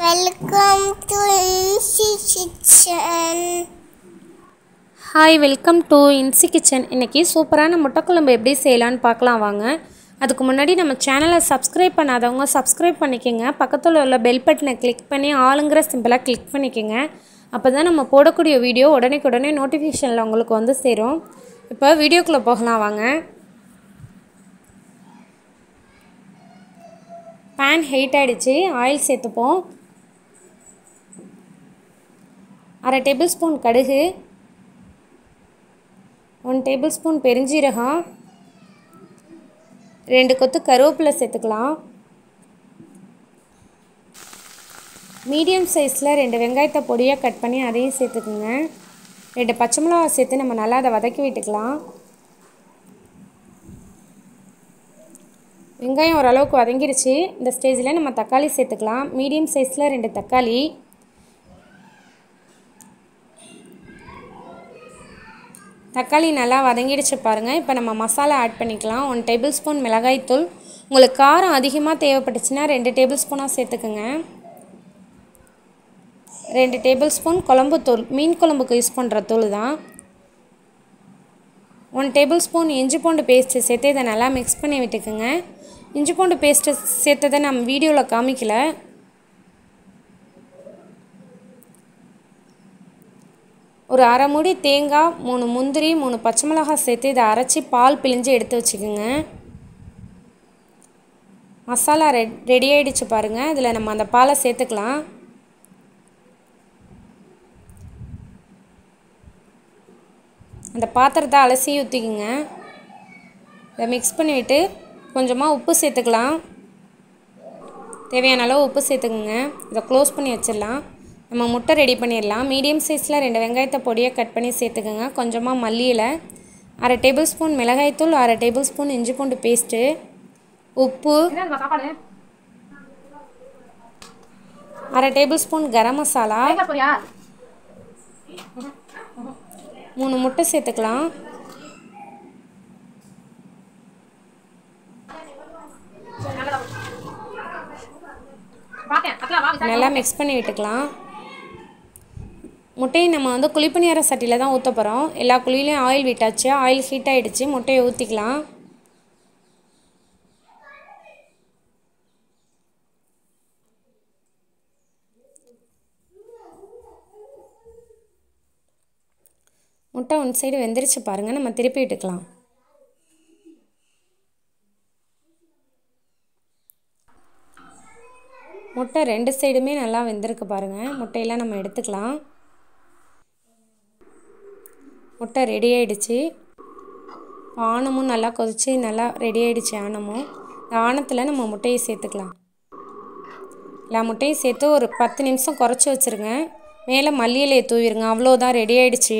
Welcome to Insi Kitchen. Hi welcome to Incy kitchen. இன்றைக்கி சூப்பரான முட்டைக்குழம்பு எப்படி செய்யலான்னு பார்க்கலாம் வாங்க. அதுக்கு முன்னாடி நம்ம சேனலை சப்ஸ்கிரைப் பண்ணாதவங்க சப்ஸ்கிரைப் பண்ணிக்கோங்க. பக்கத்தில் உள்ள பெல் பட்டனை கிளிக் பண்ணி ஆளுங்கிற சிம்பிளாக கிளிக் பண்ணிக்கோங்க. அப்போ தான் நம்ம போடக்கூடிய வீடியோ உடனே நோட்டிஃபிகேஷனில் உங்களுக்கு வந்து சேரும். இப்போ வீடியோக்குள்ளே போகலாம் வாங்க. பேன் ஹீட் ஆகிடுச்சு, ஆயில் சேர்த்துப்போம். 1/2 டேபிள் ஸ்பூன் கடுகு, 1 டேபிள் ஸ்பூன் பெருஞ்சீரகம், 2 கொத்து கருவேப்பிலை சேர்த்துக்கலாம். மீடியம் சைஸில் 2 வெங்காயத்தை பொடியாக கட் பண்ணி அதையும் சேர்த்துக்குங்க. 2 பச்சை மிளகா சேர்த்து நம்ம நல்லா அதை வதக்கி விட்டுக்கலாம். வெங்காயம் ஓரளவுக்கு வதங்கிடுச்சு. இந்த ஸ்டேஜில் நம்ம தக்காளி சேர்த்துக்கலாம். மீடியம் சைஸில் 2 தக்காளி. தக்காளி நல்லா வதங்கிடுச்சு பாருங்கள். இப்போ நம்ம மசாலா ஆட் பண்ணிக்கலாம். 1 டேபிள் ஸ்பூன் மிளகாய்த்தூள். உங்களுக்கு காரம் அதிகமாக தேவைப்பட்டுச்சுன்னா 2 டேபிள் ஸ்பூனாக சேர்த்துக்குங்க. 2 டேபிள் ஸ்பூன் குழம்புத்தூள், மீன் குழம்புக்கு யூஸ் பண்ணுற தூள் தான். 1 டேபிள் ஸ்பூன் இஞ்சி பூண்டு பேஸ்ட்டு சேர்த்து இதை நல்லா மிக்ஸ் பண்ணி விட்டுக்குங்க. இஞ்சி பூண்டு பேஸ்ட்டு சேர்த்ததை நம்ம வீடியோவில் காமிக்கல. ஒரு 1/2 மூடி தேங்காய், 3 முந்திரி, 3 பச்சை மிளகாய் சேர்த்து இதை அரைச்சி பால் பிழிஞ்சு எடுத்து வச்சுக்கோங்க. மசாலா ரெடி ஆகிடுச்சு பாருங்கள். இதில் நம்ம அந்த பாலை சேர்த்துக்கலாம். அந்த பாத்திரத்தை அலசி ஊற்றிக்குங்க. இதை மிக்ஸ் பண்ணிவிட்டு கொஞ்சமாக உப்பு சேர்த்துக்கலாம். தேவையான அளவு உப்பு சேர்த்துக்குங்க. இதை க்ளோஸ் பண்ணி வச்சிடலாம். நம்ம முட்டை ரெடி பண்ணிடலாம். மீடியம் சைஸில் 2 வெங்காயத்தை பொடியாக கட் பண்ணி சேர்த்துக்குங்க. கொஞ்சமாக மல்லி இலை, 1/2 டேபிள் ஸ்பூன் மிளகாய்த்தூள், 1/2 டேபிள் ஸ்பூன் இஞ்சி பூண்டு பேஸ்ட்டு, உப்பு, 1/2 டேபிள் ஸ்பூன் கரம் மசாலா, 3 முட்டை சேர்த்துக்கலாம். நல்லா மிக்ஸ் பண்ணி விட்டுக்கலாம். முட்டையை நம்ம வந்து குழிப்பணியார சட்டியில் தான் ஊற்ற போகிறோம். எல்லா குழியிலையும் ஆயில் விட்டாச்சு. ஆயில் ஹீட் ஆகிடுச்சு. முட்டையை ஊற்றிக்கலாம். முட்டை ஒன் சைடு வெந்துருச்சு பாருங்கள். நம்ம திருப்பி விட்டுக்கலாம். முட்டை 2 சைடுமே நல்லா வெந்திருக்கு பாருங்கள். முட்டையெல்லாம் நம்ம எடுத்துக்கலாம். முட்டை ரெடி ஆகிடுச்சு. ஆணமும் நல்லா கொதித்து நல்லா ரெடி ஆகிடுச்சு. ஆணமும் இந்த ஆணத்தில் நம்ம முட்டையை சேர்த்துக்கலாம். எல்லா முட்டையும் சேர்த்து ஒரு 10 நிமிஷம் குறைச்சி வச்சுருங்க. மேலே மல்லி இலையை தூவிடுங்க. அவ்வளோதான், ரெடி ஆகிடுச்சு.